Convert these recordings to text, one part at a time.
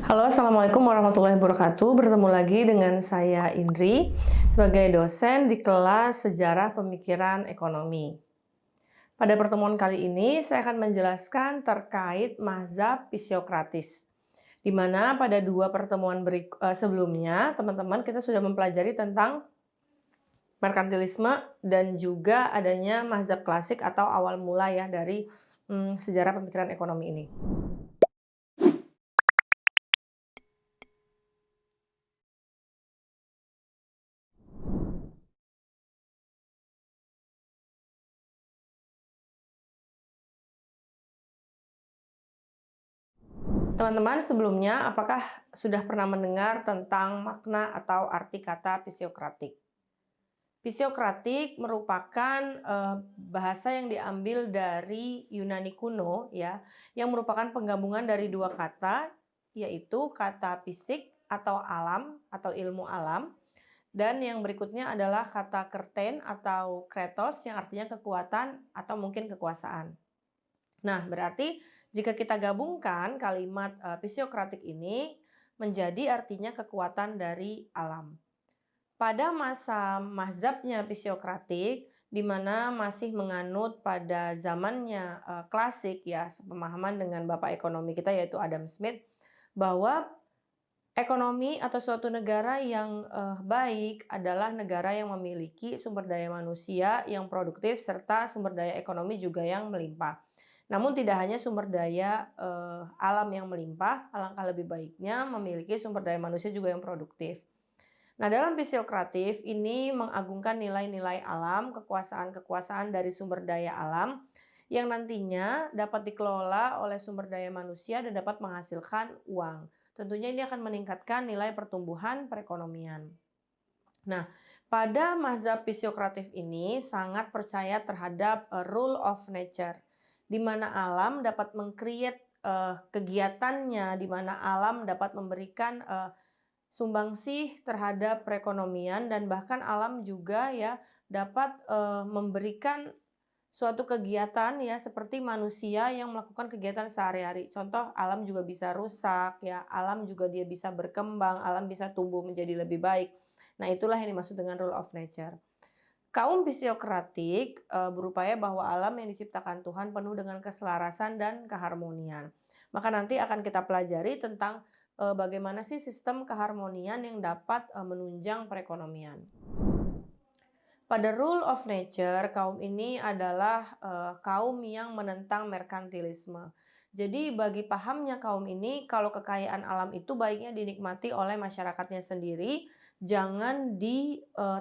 Halo, Assalamualaikum warahmatullahi wabarakatuh. Bertemu lagi dengan saya Indri sebagai dosen di kelas Sejarah Pemikiran Ekonomi. Pada pertemuan kali ini saya akan menjelaskan terkait mazhab Pisiokratis. Di mana pada dua pertemuan sebelumnya, teman-teman kita sudah mempelajari tentang merkantilisme dan juga adanya mazhab klasik atau awal mula ya dari sejarah pemikiran ekonomi ini. Teman-teman, sebelumnya apakah sudah pernah mendengar tentang makna atau arti kata pisiokratik? Pisiokratik merupakan bahasa yang diambil dari Yunani kuno ya, yang merupakan penggabungan dari dua kata, yaitu kata fisik atau alam atau ilmu alam, dan yang berikutnya adalah kata kerten atau kretos yang artinya kekuatan atau mungkin kekuasaan. Nah, berarti jika kita gabungkan kalimat pisiokratik ini menjadi artinya kekuatan dari alam. Pada masa mazhabnya pisiokratik, di mana masih menganut pada zamannya klasik ya, sepemahaman dengan bapak ekonomi kita yaitu Adam Smith, bahwa ekonomi atau suatu negara yang baik adalah negara yang memiliki sumber daya manusia yang produktif serta sumber daya ekonomi juga yang melimpah. Namun tidak hanya sumber daya alam yang melimpah, alangkah lebih baiknya memiliki sumber daya manusia juga yang produktif. Nah, dalam pisiokratif ini mengagungkan nilai-nilai alam, kekuasaan-kekuasaan dari sumber daya alam yang nantinya dapat dikelola oleh sumber daya manusia dan dapat menghasilkan uang. Tentunya ini akan meningkatkan nilai pertumbuhan perekonomian. Nah, pada mazhab pisiokratif ini sangat percaya terhadap rule of nature, di mana alam dapat meng-create kegiatannya, di mana alam dapat memberikan sumbangsih terhadap perekonomian dan bahkan alam juga ya dapat memberikan suatu kegiatan ya seperti manusia yang melakukan kegiatan sehari-hari. Contoh, alam juga bisa rusak ya, alam juga dia bisa berkembang, alam bisa tumbuh menjadi lebih baik. Nah, itulah yang dimaksud dengan rule of nature. Kaum pisiokratik berupaya bahwa alam yang diciptakan Tuhan penuh dengan keselarasan dan keharmonian. Maka nanti akan kita pelajari tentang bagaimana sih sistem keharmonian yang dapat menunjang perekonomian. Pada rule of nature, kaum ini adalah kaum yang menentang merkantilisme. Jadi bagi pahamnya kaum ini, kalau kekayaan alam itu baiknya dinikmati oleh masyarakatnya sendiri, jangan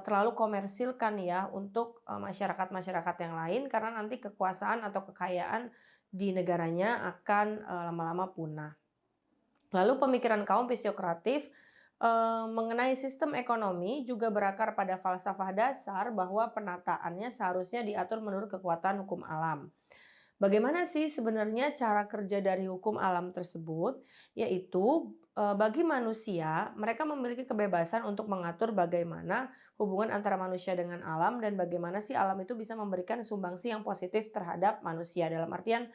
terlalu komersilkan ya untuk masyarakat-masyarakat yang lain, karena nanti kekuasaan atau kekayaan di negaranya akan lama-lama punah. Lalu pemikiran kaum pisiokratif mengenai sistem ekonomi juga berakar pada falsafah dasar bahwa penataannya seharusnya diatur menurut kekuatan hukum alam. Bagaimana sih sebenarnya cara kerja dari hukum alam tersebut? Yaitu bagi manusia, mereka memiliki kebebasan untuk mengatur bagaimana hubungan antara manusia dengan alam dan bagaimana sih alam itu bisa memberikan sumbangsi yang positif terhadap manusia. Dalam artian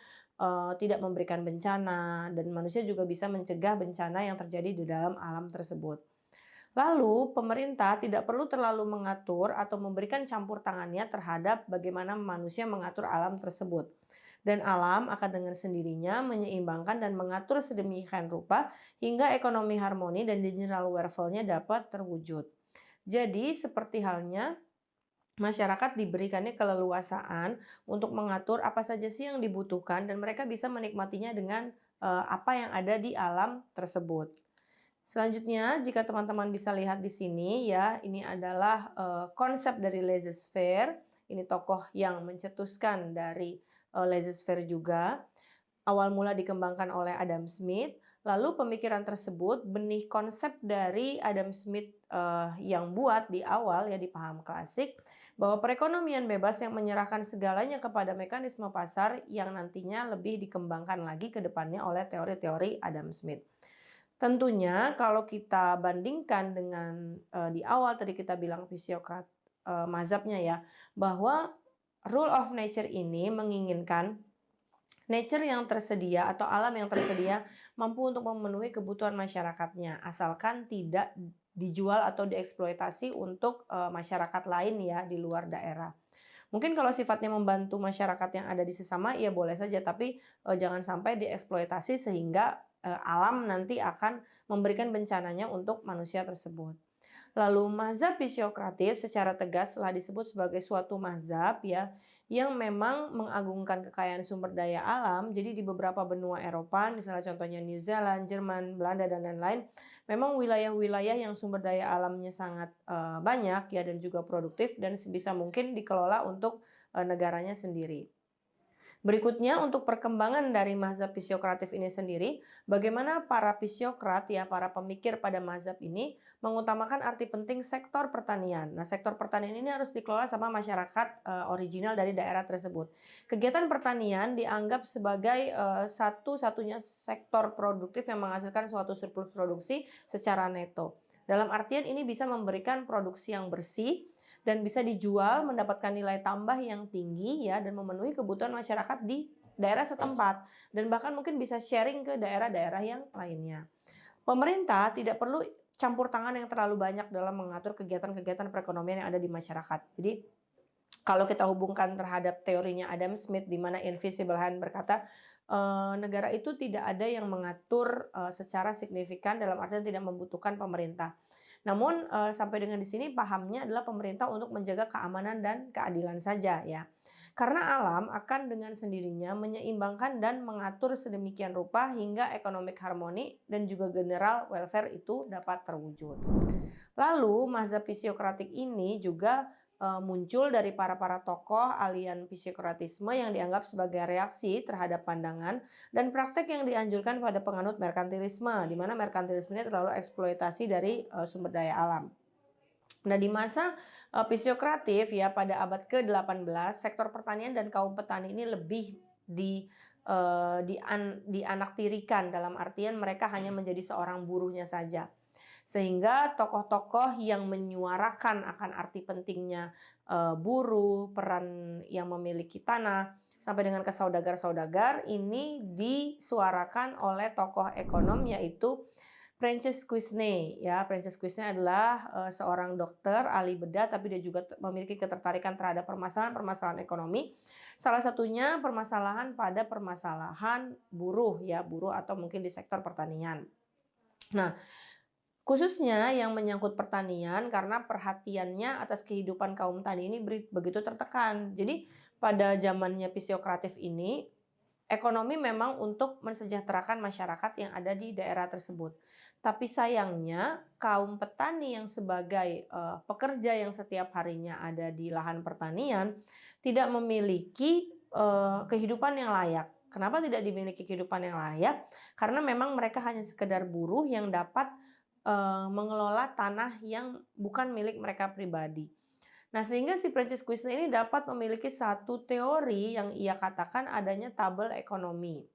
tidak memberikan bencana dan manusia juga bisa mencegah bencana yang terjadi di dalam alam tersebut. Lalu, pemerintah tidak perlu terlalu mengatur atau memberikan campur tangannya terhadap bagaimana manusia mengatur alam tersebut. Dan alam akan dengan sendirinya menyeimbangkan dan mengatur sedemikian rupa hingga ekonomi harmoni dan general welfare-nya dapat terwujud. Jadi, seperti halnya masyarakat diberikannya keleluasaan untuk mengatur apa saja sih yang dibutuhkan dan mereka bisa menikmatinya dengan apa yang ada di alam tersebut. Selanjutnya, jika teman-teman bisa lihat di sini ya, ini adalah konsep dari laissez-faire. Ini tokoh yang mencetuskan dari laissez-faire juga. Awal mula dikembangkan oleh Adam Smith. Lalu pemikiran tersebut benih konsep dari Adam Smith yang buat di awal ya di paham klasik bahwa perekonomian bebas yang menyerahkan segalanya kepada mekanisme pasar yang nantinya lebih dikembangkan lagi ke depannya oleh teori-teori Adam Smith. Tentunya kalau kita bandingkan dengan di awal tadi kita bilang fisiokrat mazhabnya ya, bahwa rule of nature ini menginginkan nature yang tersedia atau alam yang tersedia mampu untuk memenuhi kebutuhan masyarakatnya, asalkan tidak dijual atau dieksploitasi untuk masyarakat lain ya di luar daerah. Mungkin kalau sifatnya membantu masyarakat yang ada di sesama, ya boleh saja, tapi jangan sampai dieksploitasi sehingga alam nanti akan memberikan bencananya untuk manusia tersebut. Lalu mazhab fisiokratif secara tegas telah disebut sebagai suatu mazhab ya yang memang mengagungkan kekayaan sumber daya alam. Jadi di beberapa benua Eropa, misalnya contohnya New Zealand, Jerman, Belanda dan lain-lain, memang wilayah-wilayah yang sumber daya alamnya sangat banyak ya dan juga produktif dan sebisa mungkin dikelola untuk negaranya sendiri. Berikutnya untuk perkembangan dari mazhab fisiokratif ini sendiri, bagaimana para fisiokrat ya, para pemikir pada mazhab ini mengutamakan arti penting sektor pertanian. Nah, sektor pertanian ini harus dikelola sama masyarakat original dari daerah tersebut. Kegiatan pertanian dianggap sebagai satu-satunya sektor produktif yang menghasilkan suatu surplus produksi secara neto. Dalam artian ini bisa memberikan produksi yang bersih, dan bisa dijual mendapatkan nilai tambah yang tinggi ya dan memenuhi kebutuhan masyarakat di daerah setempat dan bahkan mungkin bisa sharing ke daerah-daerah yang lainnya. Pemerintah tidak perlu campur tangan yang terlalu banyak dalam mengatur kegiatan-kegiatan perekonomian yang ada di masyarakat. Jadi kalau kita hubungkan terhadap teorinya Adam Smith di mana Invisible Hand berkata negara itu tidak ada yang mengatur secara signifikan dalam artian tidak membutuhkan pemerintah. Namun sampai dengan di sini pahamnya adalah pemerintah untuk menjaga keamanan dan keadilan saja ya. Karena alam akan dengan sendirinya menyeimbangkan dan mengatur sedemikian rupa hingga economic harmony dan juga general welfare itu dapat terwujud. Lalu mazhab fisiokratik ini juga muncul dari para tokoh alian fisiokratisme yang dianggap sebagai reaksi terhadap pandangan dan praktek yang dianjurkan pada penganut merkantilisme, di mana merkantilisme ini terlalu eksploitasi dari sumber daya alam. Nah, di masa fisiokratif ya pada abad ke-18, sektor pertanian dan kaum petani ini lebih dianaktirikan dalam artian mereka hanya menjadi seorang buruhnya saja. Sehingga tokoh-tokoh yang menyuarakan akan arti pentingnya buruh, peran yang memiliki tanah, sampai dengan ke saudagar-saudagar ini disuarakan oleh tokoh ekonom yaitu Francis Quesnay ya. Francis Quesnay adalah seorang dokter ahli bedah tapi dia juga memiliki ketertarikan terhadap permasalahan-permasalahan ekonomi. Salah satunya permasalahan buruh ya, buruh atau mungkin di sektor pertanian. Nah, khususnya yang menyangkut pertanian karena perhatiannya atas kehidupan kaum tani ini begitu tertekan. Jadi pada zamannya fisiokratif ini, ekonomi memang untuk mensejahterakan masyarakat yang ada di daerah tersebut. Tapi sayangnya kaum petani yang sebagai pekerja yang setiap harinya ada di lahan pertanian tidak memiliki kehidupan yang layak. Kenapa tidak dimiliki kehidupan yang layak? Karena memang mereka hanya sekedar buruh yang dapat mengelola tanah yang bukan milik mereka pribadi. Nah, sehingga si Francis Quesnay ini dapat memiliki satu teori yang ia katakan adanya tabel ekonomi.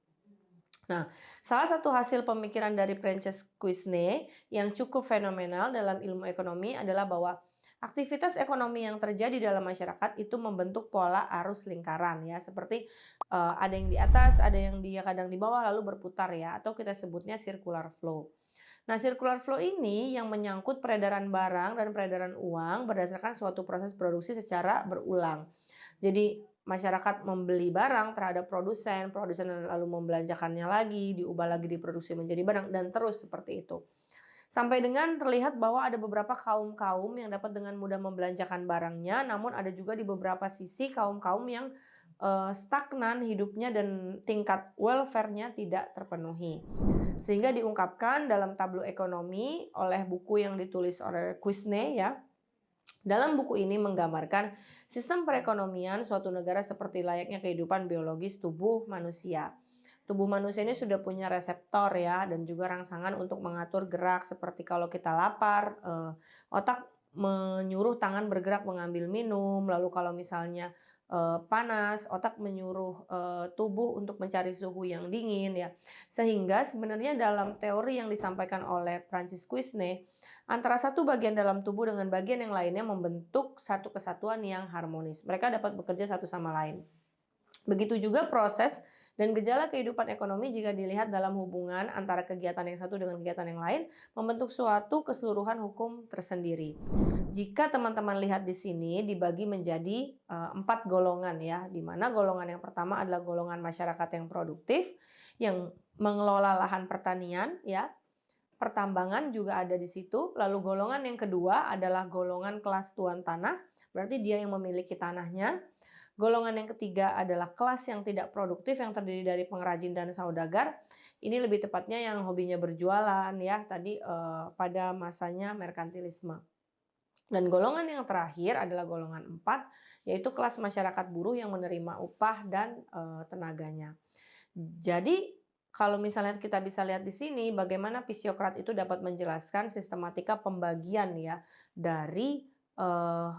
Nah, salah satu hasil pemikiran dari Francis Quesnay yang cukup fenomenal dalam ilmu ekonomi adalah bahwa aktivitas ekonomi yang terjadi dalam masyarakat itu membentuk pola arus lingkaran ya, seperti ada yang di atas, ada yang dia kadang di bawah lalu berputar ya, atau kita sebutnya circular flow. Nah, circular flow ini yang menyangkut peredaran barang dan peredaran uang berdasarkan suatu proses produksi secara berulang. Jadi masyarakat membeli barang terhadap produsen lalu membelanjakannya lagi, diubah lagi diproduksi menjadi barang dan terus seperti itu. Sampai dengan terlihat bahwa ada beberapa kaum-kaum yang dapat dengan mudah membelanjakan barangnya, namun ada juga di beberapa sisi kaum-kaum yang stagnan hidupnya dan tingkat welfare-nya tidak terpenuhi. Sehingga diungkapkan dalam tablo ekonomi oleh buku yang ditulis oleh Quesnay ya. Dalam buku ini menggambarkan sistem perekonomian suatu negara seperti layaknya kehidupan biologis tubuh manusia. Tubuh manusia ini sudah punya reseptor ya dan juga rangsangan untuk mengatur gerak seperti kalau kita lapar, otak menyuruh tangan bergerak mengambil minum, lalu kalau misalnya, panas, otak menyuruh, tubuh untuk mencari suhu yang dingin ya. Sehingga sebenarnya dalam teori yang disampaikan oleh Francis Kuisne, antara satu bagian dalam tubuh dengan bagian yang lainnya membentuk satu kesatuan yang harmonis. Mereka dapat bekerja satu sama lain. Begitu juga proses dan gejala kehidupan ekonomi jika dilihat dalam hubungan antara kegiatan yang satu dengan kegiatan yang lain, membentuk suatu keseluruhan hukum tersendiri. Jika teman-teman lihat di sini dibagi menjadi 4 golongan ya, di mana golongan yang pertama adalah golongan masyarakat yang produktif, yang mengelola lahan pertanian ya, pertambangan juga ada di situ. Lalu golongan yang kedua adalah golongan kelas tuan tanah, berarti dia yang memiliki tanahnya. Golongan yang ketiga adalah kelas yang tidak produktif yang terdiri dari pengrajin dan saudagar. Ini lebih tepatnya yang hobinya berjualan ya, tadi pada masanya merkantilisme. Dan golongan yang terakhir adalah golongan 4, yaitu kelas masyarakat buruh yang menerima upah dan tenaganya. Jadi kalau misalnya kita bisa lihat di sini bagaimana Pisiokrat itu dapat menjelaskan sistematika pembagian ya dari eh,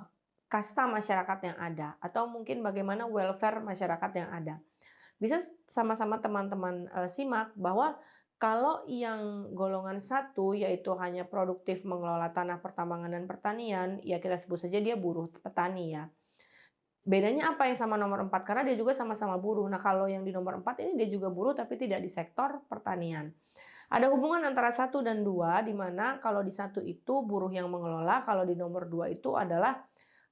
kasta masyarakat yang ada atau mungkin bagaimana welfare masyarakat yang ada. Bisa sama-sama teman-teman simak bahwa kalau yang golongan satu yaitu hanya produktif mengelola tanah pertambangan dan pertanian, ya kita sebut saja dia buruh petani ya. Bedanya apa yang sama nomor 4? Karena dia juga sama-sama buruh. Nah, kalau yang di nomor 4 ini dia juga buruh tapi tidak di sektor pertanian. Ada hubungan antara satu dan dua, di mana kalau di satu itu buruh yang mengelola, kalau di nomor 2 itu adalah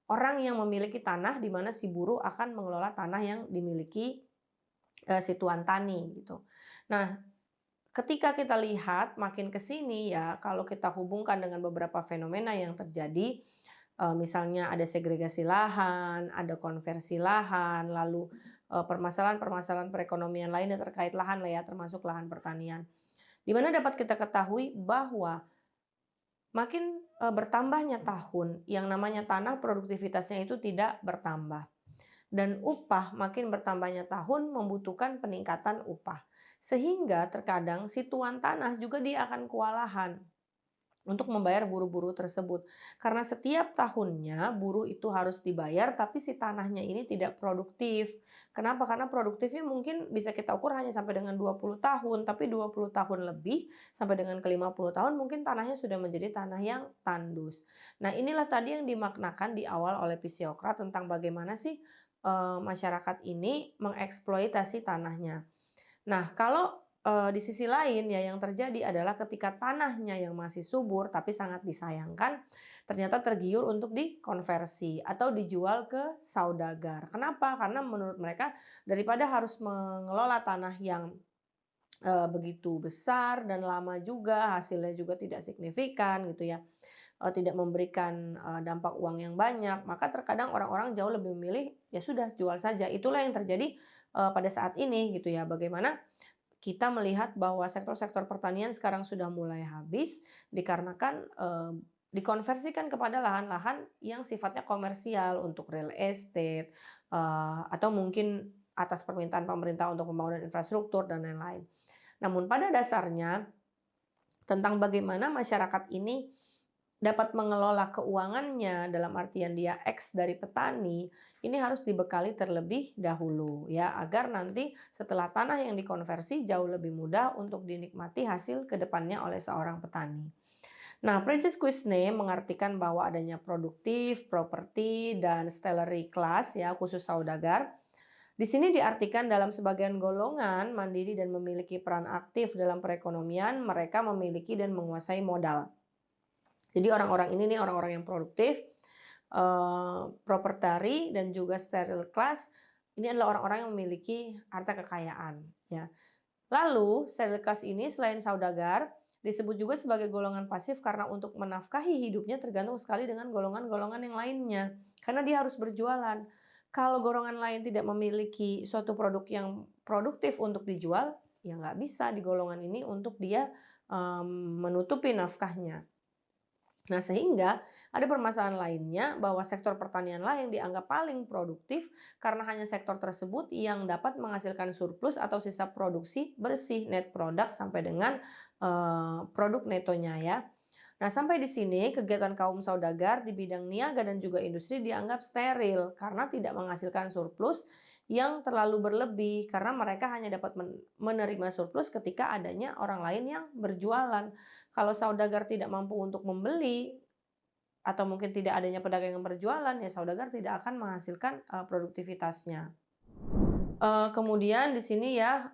orang yang memiliki tanah, di mana si buruh akan mengelola tanah yang dimiliki si tuan tani gitu. Nah, ketika kita lihat makin ke sini ya, kalau kita hubungkan dengan beberapa fenomena yang terjadi, misalnya ada segregasi lahan, ada konversi lahan, lalu permasalahan-permasalahan perekonomian lainnya terkait lahan lah ya, termasuk lahan pertanian. Di mana dapat kita ketahui bahwa makin bertambahnya tahun, yang namanya tanah produktivitasnya itu tidak bertambah. Dan upah makin bertambahnya tahun membutuhkan peningkatan upah. Sehingga terkadang si tuan tanah juga dia akan kewalahan untuk membayar buruh-buruh tersebut. Karena setiap tahunnya buruh itu harus dibayar tapi si tanahnya ini tidak produktif. Kenapa? Karena produktifnya mungkin bisa kita ukur hanya sampai dengan 20 tahun, tapi 20 tahun lebih sampai dengan ke 50 tahun mungkin tanahnya sudah menjadi tanah yang tandus. Nah, inilah tadi yang dimaknakan di awal oleh Pisiokrat tentang bagaimana sih masyarakat ini mengeksploitasi tanahnya. Nah, kalau di sisi lain ya yang terjadi adalah ketika tanahnya yang masih subur tapi sangat disayangkan, ternyata tergiur untuk dikonversi atau dijual ke saudagar. Kenapa? Karena menurut mereka daripada harus mengelola tanah yang begitu besar dan lama juga, hasilnya juga tidak signifikan gitu ya, tidak memberikan dampak uang yang banyak, maka terkadang orang-orang jauh lebih memilih, ya sudah jual saja. Itulah yang terjadi pada saat ini gitu ya. Bagaimana kita melihat bahwa sektor-sektor pertanian sekarang sudah mulai habis dikarenakan dikonversikan kepada lahan-lahan yang sifatnya komersial untuk real estate, atau mungkin atas permintaan pemerintah untuk pembangunan infrastruktur dan lain-lain. Namun pada dasarnya tentang bagaimana masyarakat ini dapat mengelola keuangannya dalam artian dia X dari petani, ini harus dibekali terlebih dahulu ya, agar nanti setelah tanah yang dikonversi jauh lebih mudah untuk dinikmati hasil kedepannya oleh seorang petani. Nah, Francis Kuisne mengartikan bahwa adanya produktif, properti, dan salary class ya, khusus saudagar. Di sini diartikan dalam sebagian golongan mandiri dan memiliki peran aktif dalam perekonomian, mereka memiliki dan menguasai modal. Jadi orang-orang ini nih orang-orang yang produktif, propertari dan juga sterile class, ini adalah orang-orang yang memiliki harta kekayaan ya. Lalu sterile class ini selain saudagar disebut juga sebagai golongan pasif karena untuk menafkahi hidupnya tergantung sekali dengan golongan-golongan yang lainnya. Karena dia harus berjualan. Kalau golongan lain tidak memiliki suatu produk yang produktif untuk dijual, ya nggak bisa di golongan ini untuk dia menutupi nafkahnya. Nah, sehingga ada permasalahan lainnya bahwa sektor pertanianlah yang dianggap paling produktif karena hanya sektor tersebut yang dapat menghasilkan surplus atau sisa produksi bersih net product sampai dengan produk netonya ya. Nah, sampai di sini kegiatan kaum saudagar di bidang niaga dan juga industri dianggap steril karena tidak menghasilkan surplus yang terlalu berlebih karena mereka hanya dapat menerima surplus ketika adanya orang lain yang berjualan. Kalau saudagar tidak mampu untuk membeli atau mungkin tidak adanya pedagang yang berjualan, ya saudagar tidak akan menghasilkan produktivitasnya. Kemudian di sini ya,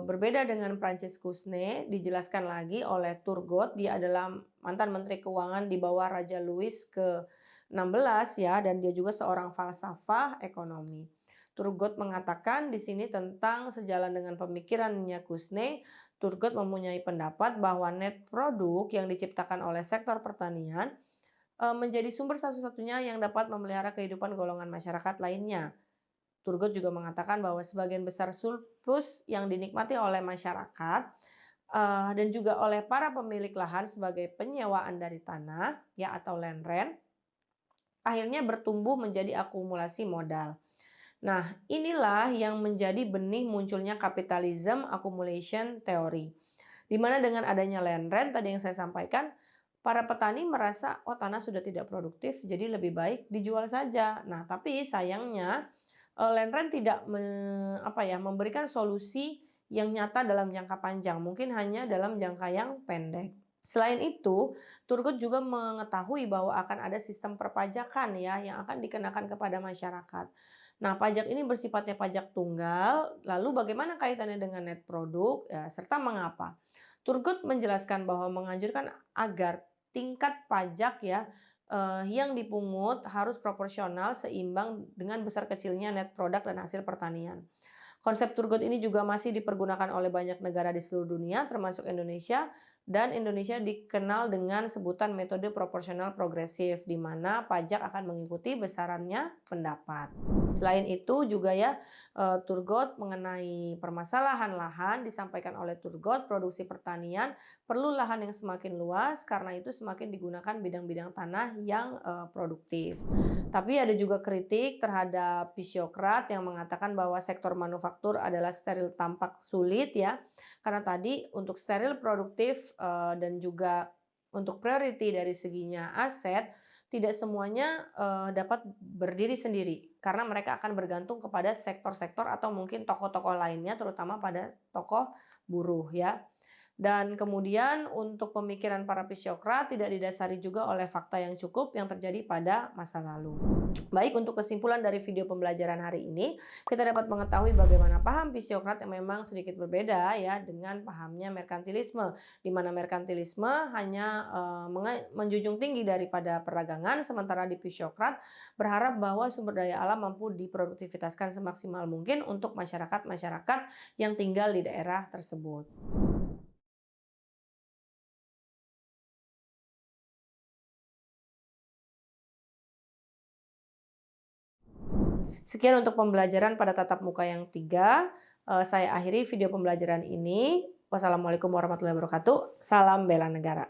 berbeda dengan Francis Kuzne, dijelaskan lagi oleh Turgot, dia adalah mantan Menteri Keuangan di bawah Raja Louis ke-16 ya, dan dia juga seorang falsafah ekonomi. Turgot mengatakan di sini tentang sejalan dengan pemikirannya Kuzne, Turgot mempunyai pendapat bahwa net produk yang diciptakan oleh sektor pertanian menjadi sumber satu-satunya yang dapat memelihara kehidupan golongan masyarakat lainnya. Turgot juga mengatakan bahwa sebagian besar surplus yang dinikmati oleh masyarakat dan juga oleh para pemilik lahan sebagai penyewaan dari tanah ya atau land rent akhirnya bertumbuh menjadi akumulasi modal. Nah, inilah yang menjadi benih munculnya capitalism accumulation theory. Di mana dengan adanya land rent tadi yang saya sampaikan, para petani merasa, oh tanah sudah tidak produktif, jadi lebih baik dijual saja. Nah, tapi sayangnya land rent tidak memberikan solusi yang nyata dalam jangka panjang, mungkin hanya dalam jangka yang pendek. Selain itu, Turgot juga mengetahui bahwa akan ada sistem perpajakan ya yang akan dikenakan kepada masyarakat. Nah, pajak ini bersifatnya pajak tunggal, lalu bagaimana kaitannya dengan net produk ya, serta mengapa? Turgot menjelaskan bahwa menganjurkan agar tingkat pajak ya yang dipungut harus proporsional seimbang dengan besar kecilnya net produk dan hasil pertanian. Konsep Turgot ini juga masih dipergunakan oleh banyak negara di seluruh dunia termasuk Indonesia dan Indonesia dikenal dengan sebutan metode proporsional progresif di mana pajak akan mengikuti besarannya pendapat. Selain itu juga ya Turgot mengenai permasalahan lahan disampaikan oleh Turgot produksi pertanian perlu lahan yang semakin luas karena itu semakin digunakan bidang-bidang tanah yang produktif. Tapi ada juga kritik terhadap Pisiokrat yang mengatakan bahwa sektor manufaktur adalah steril tampak sulit ya. Karena tadi untuk steril produktif dan juga untuk priority dari seginya aset tidak semuanya dapat berdiri sendiri karena mereka akan bergantung kepada sektor-sektor atau mungkin tokoh-tokoh lainnya terutama pada tokoh buruh ya. Dan kemudian untuk pemikiran para psiokrat tidak didasari juga oleh fakta yang cukup yang terjadi pada masa lalu. Baik, untuk kesimpulan dari video pembelajaran hari ini, kita dapat mengetahui bagaimana paham psiokrat yang memang sedikit berbeda ya dengan pahamnya merkantilisme, di mana merkantilisme hanya menjunjung tinggi daripada perdagangan, sementara di psiokrat berharap bahwa sumber daya alam mampu diproduktivitaskan semaksimal mungkin untuk masyarakat-masyarakat yang tinggal di daerah tersebut. Sekian untuk pembelajaran pada tatap muka yang 3. Saya akhiri video pembelajaran ini. Wassalamualaikum warahmatullahi wabarakatuh. Salam bela negara.